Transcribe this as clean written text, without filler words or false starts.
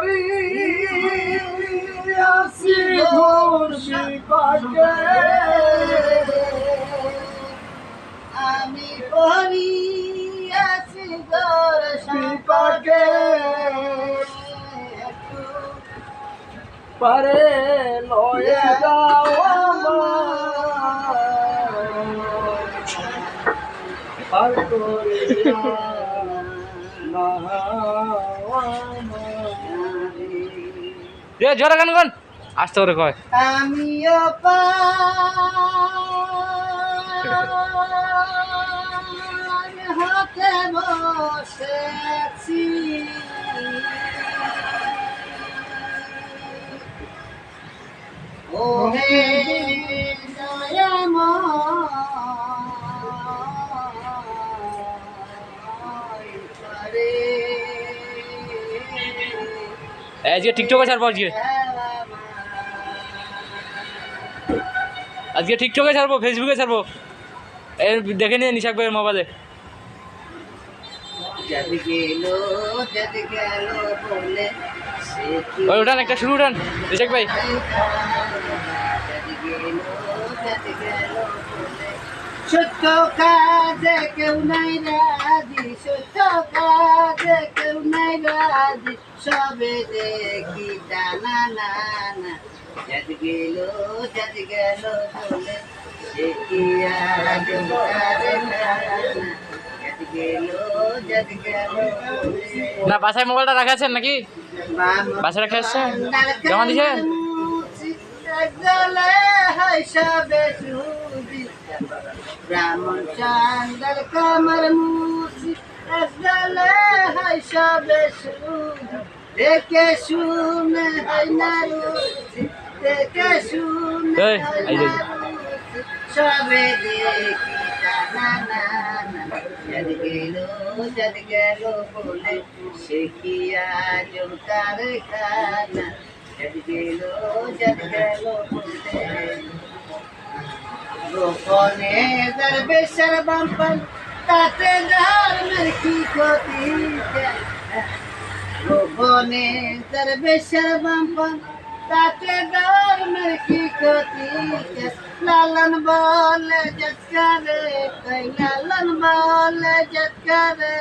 পরি আসি খুশি পাকে আমি পরি আছি খুশি পাকে পারে লয়ে যাও পার করিয়া রে জোরে গান গান আসতে করে কয় আমিও হাতে বসেছি ওহে আজকে টিকটকে ছাড়বো আজকে টিকটকে ছাড়বো ফেসবুকে ছাড়বো এর দেখে নিয়ে নিশাক ভাইয়ের মোবাইলে ওই উঠান একটা শুরু উঠান নিশাক ভাই সত্য কাজে কেউ নাই রাজি সত্য কাজে কেউ নাই রাজি সবে দেখি জানা না না যাদ গেল বলে সে কি আর করে না যাদ গেল না বাসায় মোবাইলটা রাখাছেন নাকি বাসায় রাখা আসছেন জমা দিয়েছেন ব্রাহ্মণ চান্দার কামার মুসি একদলে হাই সবে সুদি দেখে শুনে হাই না রুচি দেখে শুনে হাই না রুচি সবে দেখি জানা না না যাদ গেল বলে সে কি আজ তার খানা যাদ গেল বলে গোপনে দরবেশের বাম্পান তাতে ধর্মের কি ক্ষতি গোপনে দরবেশের বাম্পান তাতে ধর্মের কি ক্ষতি লালন বলে জৎকারে লালন বলে জৎকারে